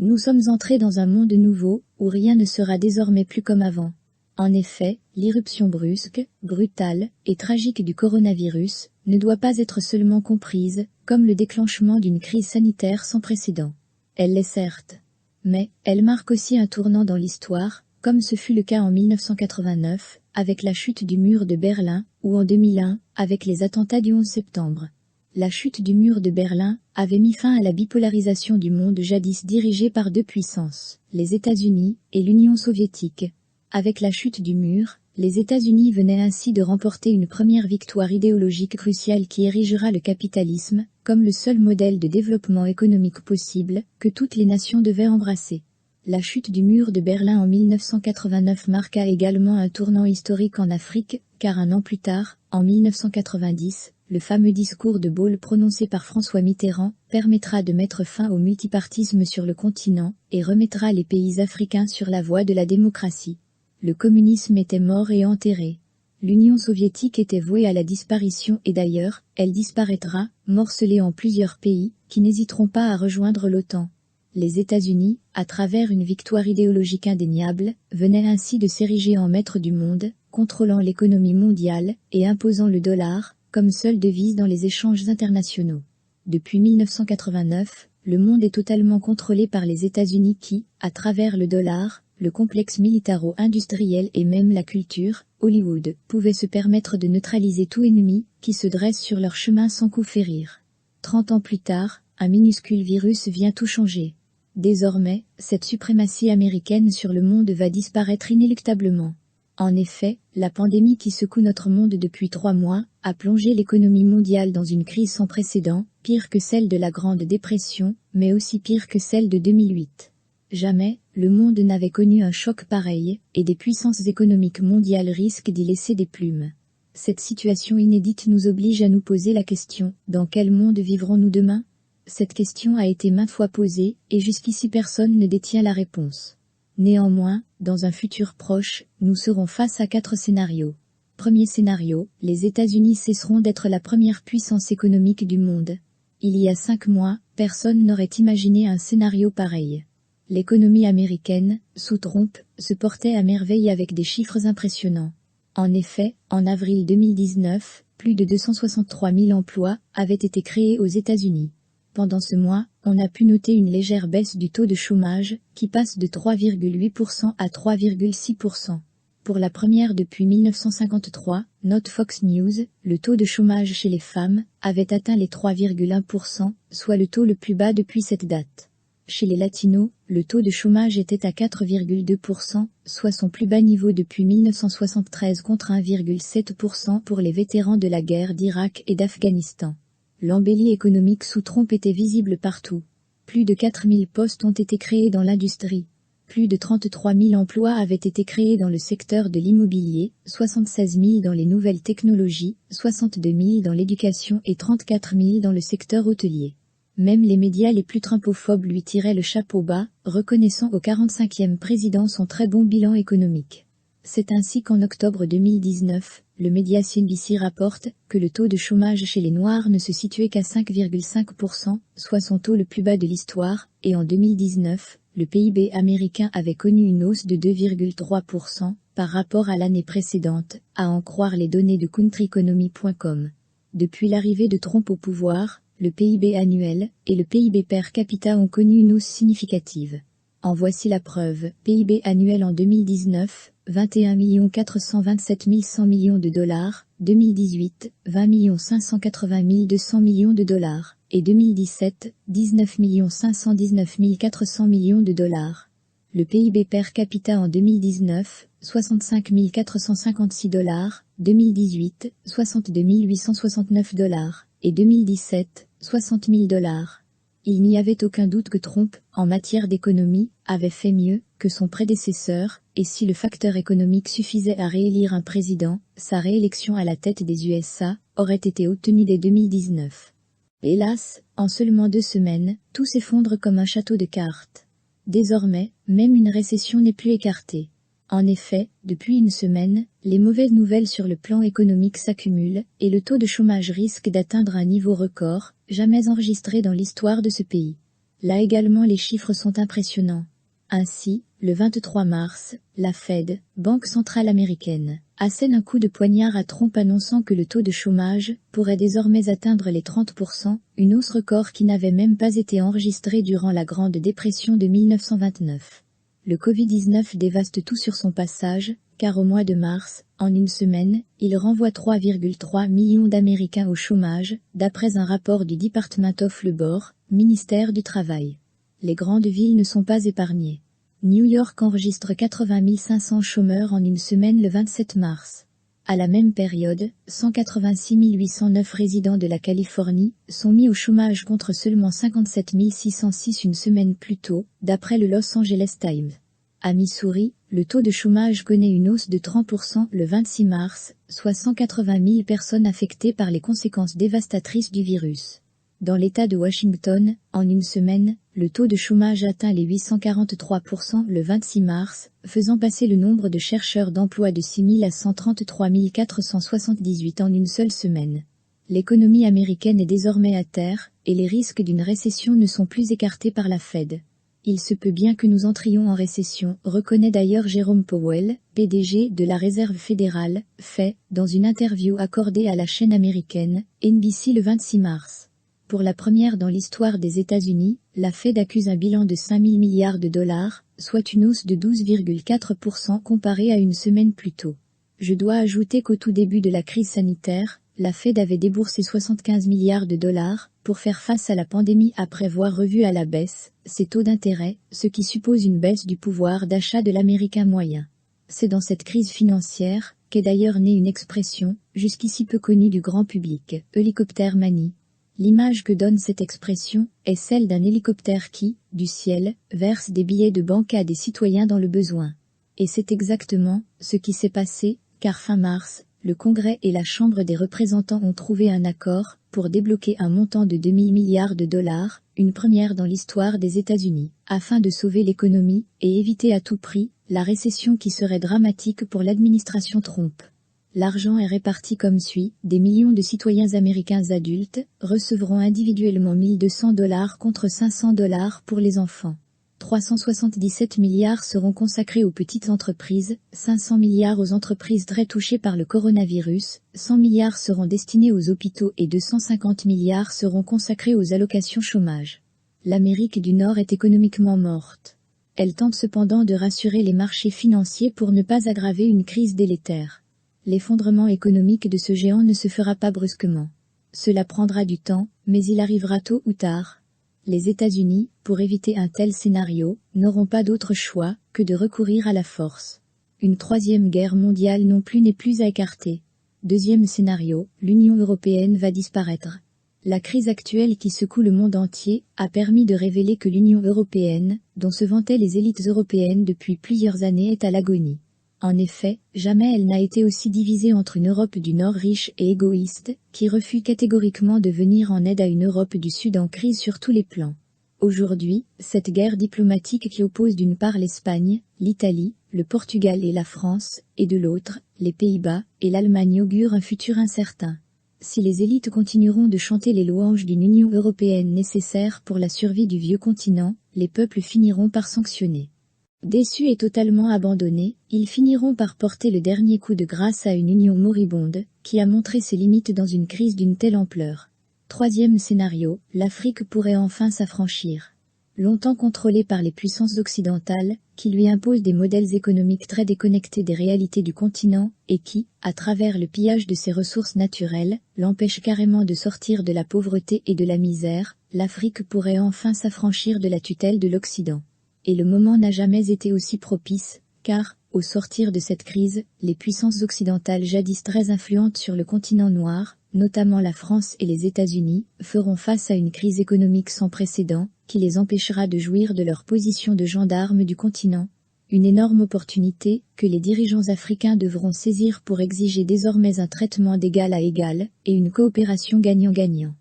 Nous sommes entrés dans un monde nouveau, où rien ne sera désormais plus comme avant. En effet, l'irruption brusque, brutale et tragique du coronavirus ne doit pas être seulement comprise comme le déclenchement d'une crise sanitaire sans précédent. Elle l'est certes. Mais elle marque aussi un tournant dans l'histoire, comme ce fut le cas en 1989, avec la chute du mur de Berlin, ou en 2001, avec les attentats du 11 septembre. La chute du mur de Berlin avait mis fin à la bipolarisation du monde jadis dirigé par deux puissances, les États-Unis et l'Union soviétique. Avec la chute du mur, les États-Unis venaient ainsi de remporter une première victoire idéologique cruciale qui érigera le capitalisme comme le seul modèle de développement économique possible que toutes les nations devaient embrasser. La chute du mur de Berlin en 1989 marqua également un tournant historique en Afrique, car un an plus tard, en 1990, le fameux discours de Bâle prononcé par François Mitterrand permettra de mettre fin au multipartisme sur le continent et remettra les pays africains sur la voie de la démocratie. Le communisme était mort et enterré. L'Union soviétique était vouée à la disparition et d'ailleurs, elle disparaîtra, morcelée en plusieurs pays, qui n'hésiteront pas à rejoindre l'OTAN. Les États-Unis, à travers une victoire idéologique indéniable, venaient ainsi de s'ériger en maître du monde, contrôlant l'économie mondiale et imposant le dollar comme seule devise dans les échanges internationaux. Depuis 1989, le monde est totalement contrôlé par les États-Unis qui, à travers le dollar, le complexe militaro-industriel et même la culture, Hollywood, pouvaient se permettre de neutraliser tout ennemi qui se dresse sur leur chemin sans coup férir. 30 ans plus tard, un minuscule virus vient tout changer. Désormais, cette suprématie américaine sur le monde va disparaître inéluctablement. En effet, la pandémie qui secoue notre monde depuis 3 mois a plongé l'économie mondiale dans une crise sans précédent, pire que celle de la Grande Dépression, mais aussi pire que celle de 2008. Jamais, le monde n'avait connu un choc pareil, et des puissances économiques mondiales risquent d'y laisser des plumes. Cette situation inédite nous oblige à nous poser la question, dans quel monde vivrons-nous demain ? Cette question a été maintes fois posée, et jusqu'ici personne ne détient la réponse. Néanmoins, dans un futur proche, nous serons face à 4 scénarios. Premier scénario, les États-Unis cesseront d'être la première puissance économique du monde. Il y a 5 mois, personne n'aurait imaginé un scénario pareil. L'économie américaine, sous Trump, se portait à merveille avec des chiffres impressionnants. En effet, en avril 2019, plus de 263 000 emplois avaient été créés aux États-Unis. Pendant ce mois, on a pu noter une légère baisse du taux de chômage, qui passe de 3,8% à 3,6%. Pour la première depuis 1953, note Fox News, le taux de chômage chez les femmes avait atteint les 3,1%, soit le taux le plus bas depuis cette date. Chez les latinos, le taux de chômage était à 4,2%, soit son plus bas niveau depuis 1973 contre 1,7% pour les vétérans de la guerre d'Irak et d'Afghanistan. L'embellie économique sous Trump était visible partout. Plus de 4 000 postes ont été créés dans l'industrie. Plus de 33 000 emplois avaient été créés dans le secteur de l'immobilier, 76 000 dans les nouvelles technologies, 62 000 dans l'éducation et 34 000 dans le secteur hôtelier. Même les médias les plus trumpophobes lui tiraient le chapeau bas, reconnaissant au 45e président son très bon bilan économique. C'est ainsi qu'en octobre 2019, le média CNBC rapporte que le taux de chômage chez les Noirs ne se situait qu'à 5,5%, soit son taux le plus bas de l'histoire, et en 2019, le PIB américain avait connu une hausse de 2,3% par rapport à l'année précédente, à en croire les données de countryeconomy.com. Depuis l'arrivée de Trump au pouvoir, le PIB annuel et le PIB per capita ont connu une hausse significative. En voici la preuve. PIB annuel en 2019, 21 427 100 millions de dollars, 2018, 20 580 200 millions de dollars, et 2017, 19 519 400 millions de dollars. Le PIB per capita en 2019, 65 456 dollars, 2018, 62 869 dollars, et 2017, 60 000 dollars. Il n'y avait aucun doute que Trump, en matière d'économie, avait fait mieux que son prédécesseur, et si le facteur économique suffisait à réélire un président, sa réélection à la tête des USA aurait été obtenue dès 2019. Hélas, en seulement 2 semaines, tout s'effondre comme un château de cartes. Désormais, même une récession n'est plus écartée. En effet, depuis une semaine, les mauvaises nouvelles sur le plan économique s'accumulent, et le taux de chômage risque d'atteindre un niveau record, jamais enregistré dans l'histoire de ce pays. Là également les chiffres sont impressionnants. Ainsi, le 23 mars, la Fed, banque centrale américaine, assène un coup de poignard à Trump annonçant que le taux de chômage pourrait désormais atteindre les 30%, une hausse record qui n'avait même pas été enregistrée durant la Grande Dépression de 1929. Le Covid-19 dévaste tout sur son passage, car au mois de mars, en une semaine, il renvoie 3,3 millions d'Américains au chômage, d'après un rapport du Department of Labor, ministère du Travail. Les grandes villes ne sont pas épargnées. New York enregistre 80 500 chômeurs en une semaine le 27 mars. À la même période, 186 809 résidents de la Californie sont mis au chômage contre seulement 57 606 une semaine plus tôt, d'après le Los Angeles Times. À Missouri, le taux de chômage connaît une hausse de 30% le 26 mars, soit 180 000 personnes affectées par les conséquences dévastatrices du virus. Dans l'État de Washington, en une semaine, le taux de chômage atteint les 843% le 26 mars, faisant passer le nombre de chercheurs d'emploi de 6 000 à 133 478 en une seule semaine. L'économie américaine est désormais à terre, et les risques d'une récession ne sont plus écartés par la Fed. Il se peut bien que nous entrions en récession, reconnaît d'ailleurs Jérôme Powell, PDG de la Réserve fédérale, fait, dans une interview accordée à la chaîne américaine, NBC le 26 mars. Pour la première dans l'histoire des États-Unis, la Fed accuse un bilan de 5 000 milliards de dollars, soit une hausse de 12,4% comparée à une semaine plus tôt. Je dois ajouter qu'au tout début de la crise sanitaire, la Fed avait déboursé 75 milliards de dollars pour faire face à la pandémie après avoir revu à la baisse ses taux d'intérêt, ce qui suppose une baisse du pouvoir d'achat de l'Américain moyen. C'est dans cette crise financière qu'est d'ailleurs née une expression, jusqu'ici peu connue du grand public, hélicoptère manie. L'image que donne cette expression est celle d'un hélicoptère qui, du ciel, verse des billets de banque à des citoyens dans le besoin. Et c'est exactement ce qui s'est passé, car fin mars, le Congrès et la Chambre des représentants ont trouvé un accord pour débloquer un montant de 2 000 milliards de dollars, une première dans l'histoire des États-Unis, afin de sauver l'économie et éviter à tout prix la récession qui serait dramatique pour l'administration Trump. L'argent est réparti comme suit, des millions de citoyens américains adultes recevront individuellement 1 200 $ contre 500 $ pour les enfants. 377 milliards seront consacrés aux petites entreprises, 500 milliards aux entreprises très touchées par le coronavirus, 100 milliards seront destinés aux hôpitaux et 250 milliards seront consacrés aux allocations chômage. L'Amérique du Nord est économiquement morte. Elle tente cependant de rassurer les marchés financiers pour ne pas aggraver une crise délétère. L'effondrement économique de ce géant ne se fera pas brusquement. Cela prendra du temps, mais il arrivera tôt ou tard. Les États-Unis, pour éviter un tel scénario, n'auront pas d'autre choix que de recourir à la force. Une troisième guerre mondiale non plus n'est plus à écarter. Deuxième scénario, l'Union européenne va disparaître. La crise actuelle qui secoue le monde entier a permis de révéler que l'Union européenne, dont se vantaient les élites européennes depuis plusieurs années, est à l'agonie. En effet, jamais elle n'a été aussi divisée entre une Europe du Nord riche et égoïste, qui refuse catégoriquement de venir en aide à une Europe du Sud en crise sur tous les plans. Aujourd'hui, cette guerre diplomatique qui oppose d'une part l'Espagne, l'Italie, le Portugal et la France, et de l'autre, les Pays-Bas et l'Allemagne augure un futur incertain. Si les élites continueront de chanter les louanges d'une Union européenne nécessaire pour la survie du vieux continent, les peuples finiront par sanctionner. Déçus et totalement abandonnés, ils finiront par porter le dernier coup de grâce à une union moribonde, qui a montré ses limites dans une crise d'une telle ampleur. Troisième scénario, l'Afrique pourrait enfin s'affranchir. Longtemps contrôlée par les puissances occidentales, qui lui imposent des modèles économiques très déconnectés des réalités du continent, et qui, à travers le pillage de ses ressources naturelles, l'empêchent carrément de sortir de la pauvreté et de la misère, l'Afrique pourrait enfin s'affranchir de la tutelle de l'Occident. Et le moment n'a jamais été aussi propice, car, au sortir de cette crise, les puissances occidentales jadis très influentes sur le continent noir, notamment la France et les États-Unis, feront face à une crise économique sans précédent, qui les empêchera de jouir de leur position de gendarmes du continent. Une énorme opportunité, que les dirigeants africains devront saisir pour exiger désormais un traitement d'égal à égal, et une coopération gagnant-gagnant.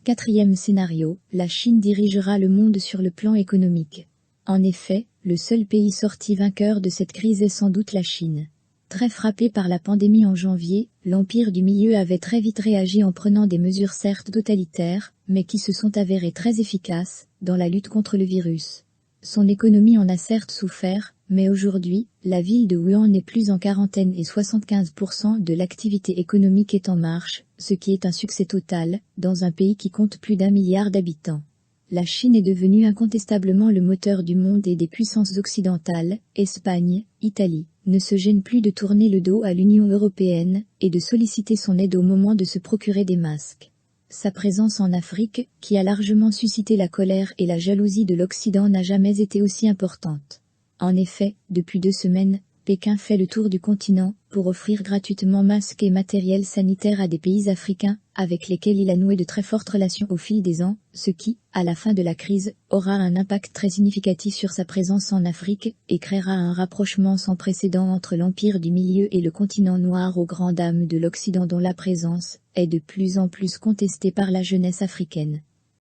Quatrième scénario, la Chine dirigera le monde sur le plan économique. En effet, le seul pays sorti vainqueur de cette crise est sans doute la Chine. Très frappé par la pandémie en janvier, l'Empire du Milieu avait très vite réagi en prenant des mesures certes totalitaires, mais qui se sont avérées très efficaces, dans la lutte contre le virus. Son économie en a certes souffert, mais aujourd'hui, la ville de Wuhan n'est plus en quarantaine et 75% de l'activité économique est en marche, ce qui est un succès total, dans un pays qui compte plus d'1 milliard d'habitants. La Chine est devenue incontestablement le moteur du monde et des puissances occidentales, Espagne, Italie, ne se gênent plus de tourner le dos à l'Union européenne et de solliciter son aide au moment de se procurer des masques. Sa présence en Afrique, qui a largement suscité la colère et la jalousie de l'Occident, n'a jamais été aussi importante. En effet, depuis 2 semaines, Pékin fait le tour du continent pour offrir gratuitement masques et matériel sanitaire à des pays africains, avec lesquels il a noué de très fortes relations au fil des ans, ce qui, à la fin de la crise, aura un impact très significatif sur sa présence en Afrique, et créera un rapprochement sans précédent entre l'Empire du Milieu et le continent noir aux grandes dames de l'Occident dont la présence est de plus en plus contestée par la jeunesse africaine.